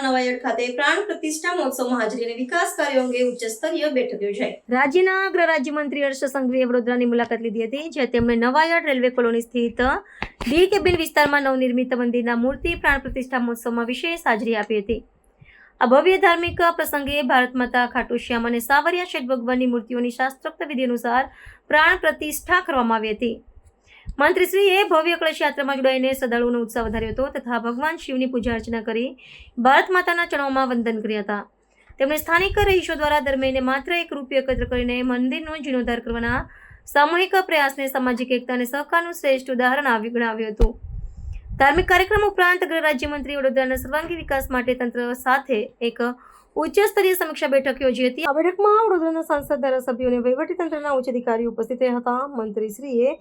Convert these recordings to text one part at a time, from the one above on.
નવાયડ ખાતે પ્રાણ પ્રતિષ્ઠા મહોત્સવમાં હાજરી અને વિકાસ કાર્યો અંગે ઉચ્ચ સ્તરીય બેઠક યોજાઈ। રાજ્યના ગૃહ રાજ્યમંત્રી હર્ષ સંઘવીએ વડોદરાની મુલાકાત લીધી હતી, જ્યાં તેમણે નવાયડ રેલવે કોલોની સ્થિત ડી કેબિન વિસ્તારમાં નવનિર્મિત મંદિરના મૂર્તિ પ્રાણ પ્રતિષ્ઠા મહોત્સવમાં વિશેષ હાજરી આપી હતી। આ ભવ્ય ધાર્મિક પ્રસંગે ભારત માતા ખાટુ શ્યામ અને સાવરિયા શેઠ ભગવાનની મૂર્તિઓની શાસ્ત્રોક્ત વિધિ અનુસાર પ્રાણ પ્રતિષ્ઠા કરવામાં આવી હતી। મંત્રીશ્રીએ ભવ્ય કળશ યાત્રામાં જોડાઈને શ્રદ્ધાળુઓનો ઉત્સાહ વધાર્યો હતો તથા ભગવાન શિવની પૂજા અર્ચના કરી ભારત માતાના ચરણોમાં વંદન કર્યા હતા। તેમણે સ્થાનિક રહીશો દ્વારા દર મહિને માત્ર ₹1 એકત્ર કરીને મંદિરનો જીર્ણોદ્ધાર કરવાના સામૂહિક પ્રયાસને સામાજિક એકતા અને સહકારનું શ્રેષ્ઠ ઉદાહરણ ગણાવ્યું હતું। ધાર્મિક કાર્યક્રમ ઉપરાંત ગૃહ રાજ્યમંત્રી વડોદરાના સર્વાંગી વિકાસ માટે તંત્ર સાથે એક ઉચ્ચ સ્તરીય સમીક્ષા બેઠક યોજી હતી। આ બેઠકમાં વડોદરાના સાંસદ, ધારાસભ્યો અને વહીવટીતંત્રના ઉચ્ચ અધિકારીઓ ઉપસ્થિત રહ્યા હતા। મંત્રીશ્રીએ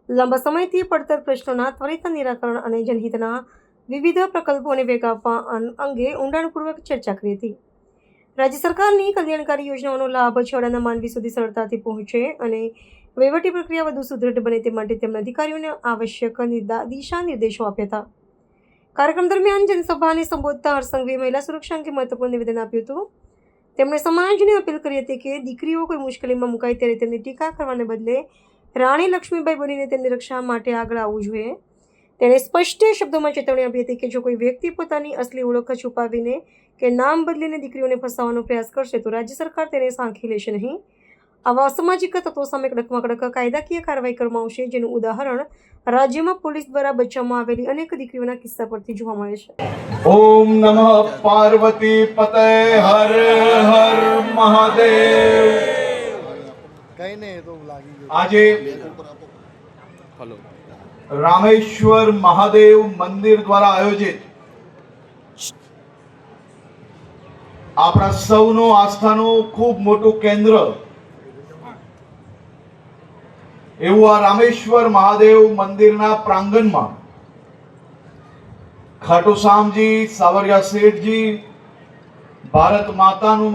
લાંબા સમયથી પડતર પ્રશ્નોના ત્વરિત નિરાકરણ અને જનહિતના વિવિધ પ્રકલ્પોને વેગ આપવા અંગે ઊંડાણપૂર્વક ચર્ચા કરી હતી। રાજ્ય સરકારની કલ્યાણકારી યોજનાઓનો લાભ છેવાડાના માનવી સુધી સરળતાથી પહોંચે અને વહીવટી પ્રક્રિયા વધુ સુદૃઢ બને તે માટે તેમના અધિકારીઓને આવશ્યક દિશા નિર્દેશો આપ્યા હતા। કાર્યક્રમ દરમિયાન જનસભાને સંબોધતા હર્ષ સંઘવીએ મહિલા સુરક્ષા અંગે મહત્વપૂર્ણ નિવેદન આપ્યું હતું। તેમણે સમાજને અપીલ કરી હતી કે દીકરીઓ કોઈ મુશ્કેલીમાં મુકાય ત્યારે તેમની ટીકા કરવાને બદલે રાણી લક્ષ્મીબાઈ બનીને તેમની રક્ષા માટે આગળ આવવું જોઈએ। તેણે સ્પષ્ટ શબ્દોમાં ચેતવણી આપી હતી કે જો કોઈ વ્યક્તિ પોતાની અસલી ઓળખ છુપાવીને કે નામ બદલીને દીકરીઓને ફસાવવાનો પ્રયાસ કરશે તો રાજ્ય સરકાર તેને સાંખી લેશે નહીં। આવા અસામાજિક તત્વો સામે કડકમાં કડક કાયદાકીય કાર્યવાહી કરવામાં આવશે, જેનું ઉદાહરણ રાજ્યમાં પોલીસ દ્વારા બચાવવામાં આવેલી અનેક દીકરીઓના કિસ્સા પરથી જોવા મળે છે। ઓમ નમઃ પાર્વતી પતે હર હર મહાદેવ। આજે રામેશ્વર મહાદેવ મંદિર દ્વારા આયોજિત આપણા સૌનું આસ્થાનું ખૂબ મોટું કેન્દ્ર એવું આ રામેશ્વર મહાદેવ મંદિરના પ્રાંગણમાં ખાટુ શ્યામજી, સાવરિયા શેઠજી, ભારત માતાનું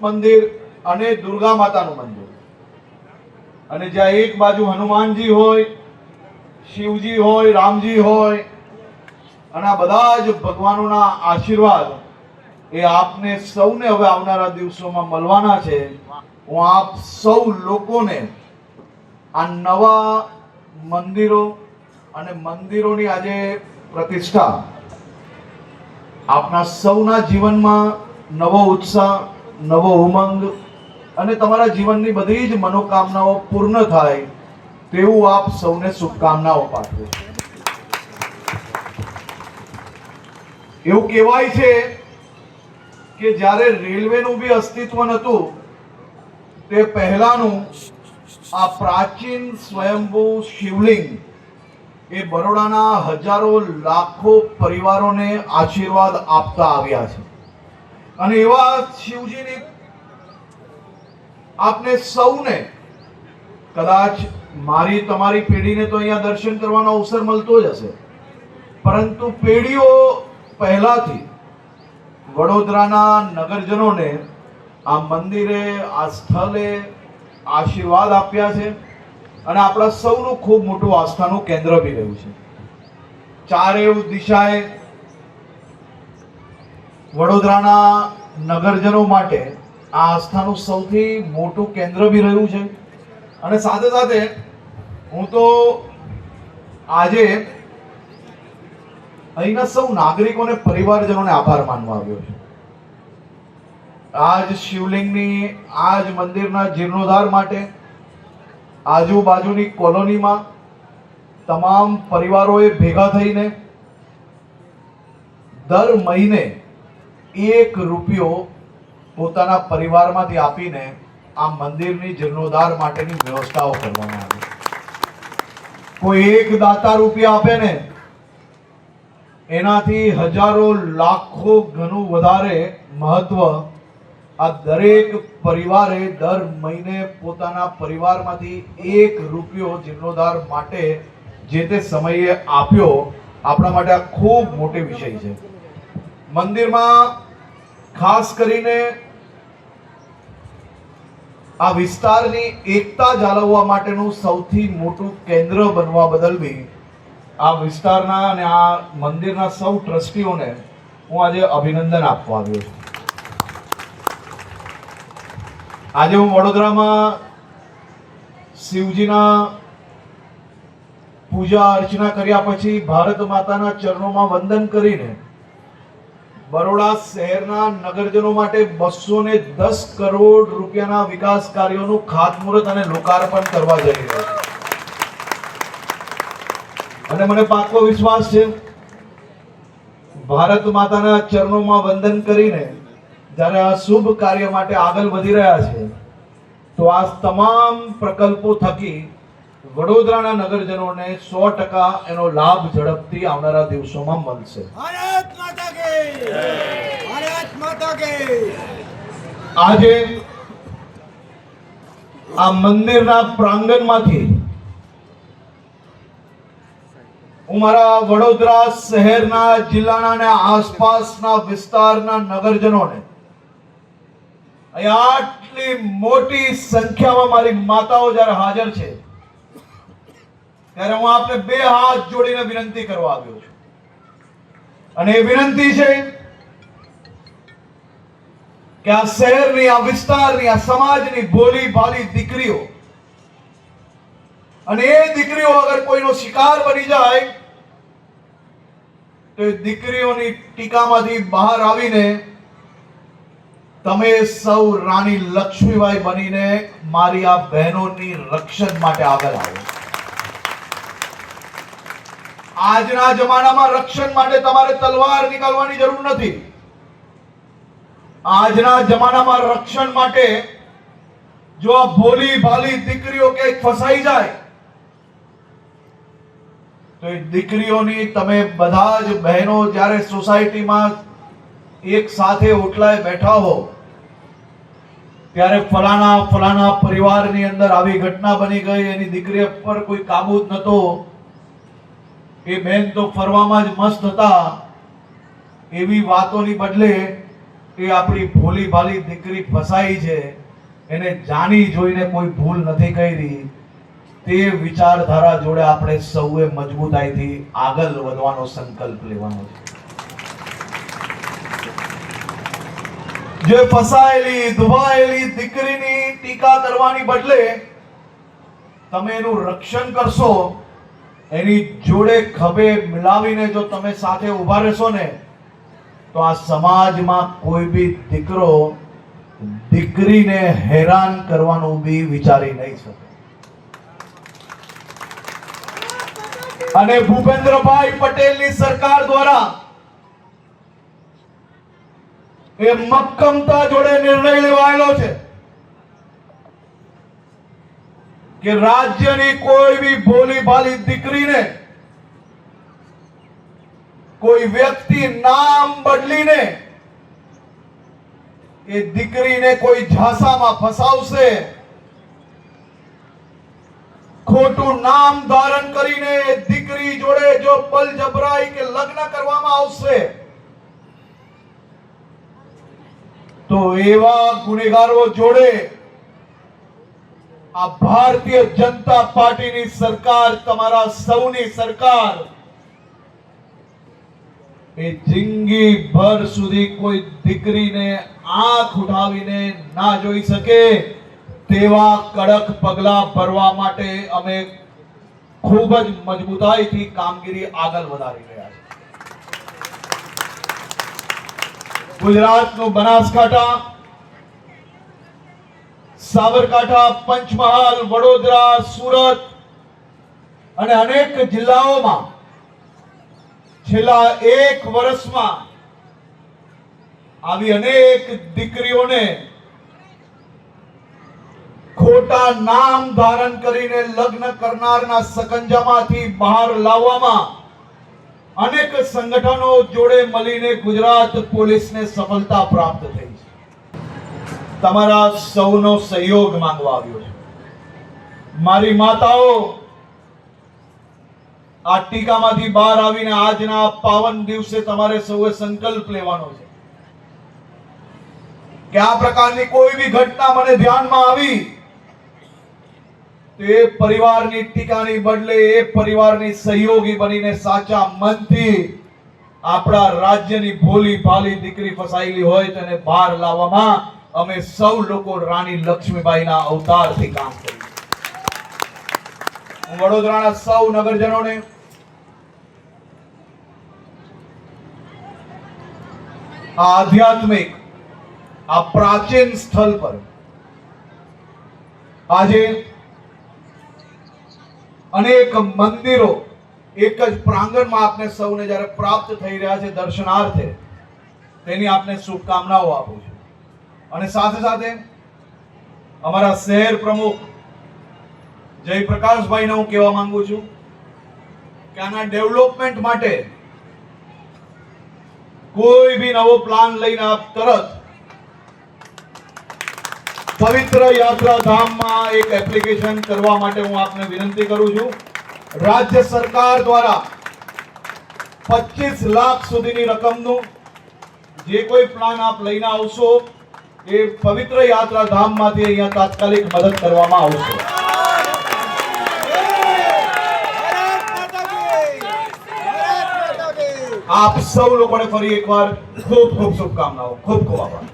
મંદિર અને દુર્ગા માતાનું મંદિર, અને જ્યાં એક બાજુ હનુમાનજી હોય, શિવજી હોય, રામજી હોય, અને આ બધા જ ભગવાનોના આશીર્વાદ એ આપને સૌને હવે આવનારા દિવસોમાં મળવાના છે। હું આપ સૌ લોકોને આ નવા મંદિરો અને મંદિરોની આજે પ્રતિષ્ઠા આપના સૌના જીવનમાં નવો ઉત્સાહ, નવો ઉમંગ અને તમારા જીવનની બધી જ મનોકામનાઓ પૂર્ણ થાય તેવું આપ સૌને શુભકામનાઓ પાઠવું છું। એવું કહેવાય છે કે જ્યારે રેલવેનું બી અસ્તિત્વ નહોતું તે પહેલાનું આ પ્રાચીન સ્વયંભૂ શિવલિંગ એ બરોડાના હજારો લાખો પરિવારોને આશીર્વાદ આપતા આવ્યા છે, અને એવા શિવજીની આપને સૌને કદાચ મારી તમારી પેઢીને તો અહીંયા દર્શન કરવાનો અવસર મળતો જ હશે, પરંતુ પેઢીઓ પહેલાથી વડોદરાના નગરજનોને આ મંદિરે, આ સ્થળે આશીર્વાદ આપ્યા છે, અને આપણા સૌનું ખૂબ મોટું આસ્થાનું કેન્દ્ર બી રહ્યું છે। ચારે દિશાએ વડોદરાના નગરજનો માટે આ આસ્થાનું સૌથી મોટું કેન્દ્ર બી રહ્યું છે। અને સાથે સાથે હું તો આજે અહીંના સૌ નાગરિકોને, પરિવારજનોને આભાર માનવા આવ્યો છું। આજ શિવલિંગની, આજ મંદિરના જીર્ણોદ્ધાર માટે આજુબાજુની કોલોનીમાં તમામ પરિવારોએ ભેગા થઈને દર મહિને ₹1 પોતાના પરિવારમાંથી આપીને આ મંદિરની જીર્ણોદ્ધાર માટેની વ્યવસ્થાઓ કરવામાં આવી। કોઈ એક દાતા રૂપિયા આપે ને એનાથી હજારો લાખો ગણું વધારે મહત્વ આ દરેક પરિવારે દર મહિને પોતાના પરિવારમાંથી ₹1 જીર્ણોદ્ધાર માટે જે તે સમયે આપ્યો, આપણા માટે આ ખૂબ મોટી વિષય છે। મંદિરમાં ખાસ કરીને આ વિસ્તારની એકતા જાળવવા માટેનું સૌથી મોટું કેન્દ્ર બનવા બદલ બી આ વિસ્તારના અને આ મંદિરના સૌ ટ્રસ્ટીઓને હું આજે અભિનંદન આપવા આવ્યો છું. આજે હું વડોદરામાં શિવજીના પૂજા અર્ચના કર્યા પછી ભારત માતાના ચરણોમાં વંદન કરીને બરોડા શહેરના નગરજનો માટે 210 કરોડ રૂપિયાના વિકાસ કાર્યોનું ખાતમુહૂર્ત અને લોકાર્પણ કરવા જઈ રહ્યો છું. અને મને પાકો વિશ્વાસ છે ભારત માતાના ચરણોમાં વંદન કરીને જ્યારે આ શુભ કાર્ય માટે આગળ વધી રહ્યા છે તો આ તમામ પ્રકલ્પો થકી વડોદરાના નગરજનોને 100% એનો લાભ ઝડપથી આવનારા દિવસોમાં મળશે. ભારત માતા કી જય! ભારત માતા કી! આજે આ મંદિરના પ્રાંગણમાંથી હું મારા વડોદરા શહેરના જિલ્લાના અને આસપાસના વિસ્તારના નગરજનોને અહીંયા આટલી મોટી સંખ્યામાં મારી માતાઓ જ્યારે હાજર છે ત્યારે હું આપને 2 હાથ જોડીને વિનંતી કરવા આવ્યો છું. અને એ વિનંતી છે કે આ શહેરની, આ વિસ્તારની, આ સમાજની ભોલી ભાલી દીકરીઓ, અને એ દીકરીઓ અગર કોઈનો શિકાર બની જાય તો એ દીકરીઓની ટીકામાંથી બહાર આવીને તમે સૌ રાણી લક્ષ્મીબાઈ બનીને મારી આ બહેનોની રક્ષણ માટે આગળ આવો. આજના જમાનામાં રક્ષણ માટે તમારે તલવાર નીકાળવાની જરૂર નથી. આજના જમાનામાં રક્ષણ માટે જો આ ભોલી ભાલી દીકરીઓ ક્યાંક ફસાઈ જાય તો એ દીકરીઓની તમે બધા જ બહેનો જ્યારે સોસાયટીમાં એક સાથે ઓટલાએ બેઠા હો ત્યારે ફલાણા પરિવારની અંદર આવી ઘટના બની ગઈ, એની દીકરી પર કોઈ કાબુ જ નતો, એ બેન તો ફરવામાં જ મસ્ત હતા, એવી વાતોની બદલે એ આપણી ભોલી ભાલી દીકરી ફસાઈ છે, એને જાણી જોઈને કોઈ ભૂલ નથી કરી, તે વિચારધારા જોડે આપણે સૌએ મજબૂતાઈથી આગળ વધવાનો સંકલ્પ લેવાનો છે. જે ફસાયેલી દુભાયેલી દીકરીની ટીકા કરવાની બદલે તમે એનું રક્ષણ કરશો, એની જોડે ખભે મિલાવીને જો તમે સાથે ઉભા રહેશો ને તો આ સમાજમાં કોઈ બી દીકરો દીકરીને હેરાન કરવાનું બી વિચારી નહીં શકે. અને ભૂપેન્દ્રભાઈ પટેલની સરકાર દ્વારા એ મક્કમતા જોડે નિર્ણય લેવાયેલો છે કે રાજ્યની કોઈ બી ભોલી ભાલી દીકરીને કોઈ વ્યક્તિ નામ બદલીને એ દીકરીને કોઈ ઝાંસામાં ફસાવશે, ખોટું નામ ધારણ કરીને દીકરી જોડે જો બળજબરાઈ કે લગ્ન કરવામાં આવશે તો એવા ગુનેગારો જોડે આ ભારતીય જનતા પાર્ટીની સરકાર, તમારા સૌની સરકાર એ જિંદગી ભર સુધી કોઈ દીકરીને આંખ ઉઠાવીને ના જોઈ શકે તેવા કડક પગલા ભરવા માટે અમે ખૂબ જ મજબૂતાઈથી કામગીરી આગળ વધારી રહ્યા છીએ. ગુજરાતનું બનાસકાંઠા, સાબરકાંઠા, પંચમહાલ, વડોદરા, સુરત અને અનેક જિલ્લાઓમાં છેલ્લા 1 વર્ષમાં આવી અનેક દીકરીઓને ખોટા નામ ધારણ કરીને લગ્ન કરનારના સકંજામાંથી બહાર લાવવામાં અનેક સંગઠનો જોડે મળીને ગુજરાત પોલીસને સફળતા પ્રાપ્ત થઈ છે. તમારા સૌનો સહયોગ માંગવા આવ્યો છે. મારી માતાઓ આ ટીકામાંથી બહાર આવીને આજના પાવન દિવસે તમારે સૌએ સંકલ્પ લેવાનો છે કે આ પ્રકારની કોઈ બી ઘટના મને ધ્યાનમાં આવી તો એ પરિવારની ટીકાની બદલે એ પરિવારની સહયોગી બનીને સાચા મનથી આપણા રાજ્યની ભોલી ભાલી દીકરી ફસાયેલી હોય તેને બહાર લાવવામાં અમે સૌ લોકો રાણી લક્ષ્મીબાઈના અવતારથી કામ કર્યું. હું વડોદરાના સૌ નગરજનોને આ આધ્યાત્મિક આ પ્રાચીન સ્થળ પર આજે અનેક મંદિરો એક જ પ્રાંગણમાં આપને સૌને જ્યારે પ્રાપ્ત થઈ રહ્યા છે દર્શનાર્થે, તેની આપને શુભકામનાઓ આપું છું. અને સાથે સાથે અમારા શહેર પ્રમુખ જયપ્રકાશભાઈને હું કહેવા માંગુ છું કે આના ડેવલપમેન્ટ માટે કોઈ બી નવો પ્લાન લઈને આપ તરત પવિત્ર યાત્રા ધામમાં એક એપ્લિકેશન કરવા માટે હું આપને વિનંતી કરું છું. રાજ્ય સરકાર દ્વારા 25 લાખ સુધીની રકમનું જે કોઈ પ્લાન આપ લઈને આવશો એ પવિત્ર યાત્રા ધામમાંથી અહીંયા તાત્કાલિક મદદ કરવામાં આવશે. આપ સૌ લોકોને ફરી એકવાર ખૂબ ખૂબ શુભકામનાઓ. ખૂબ ખૂબ આભાર.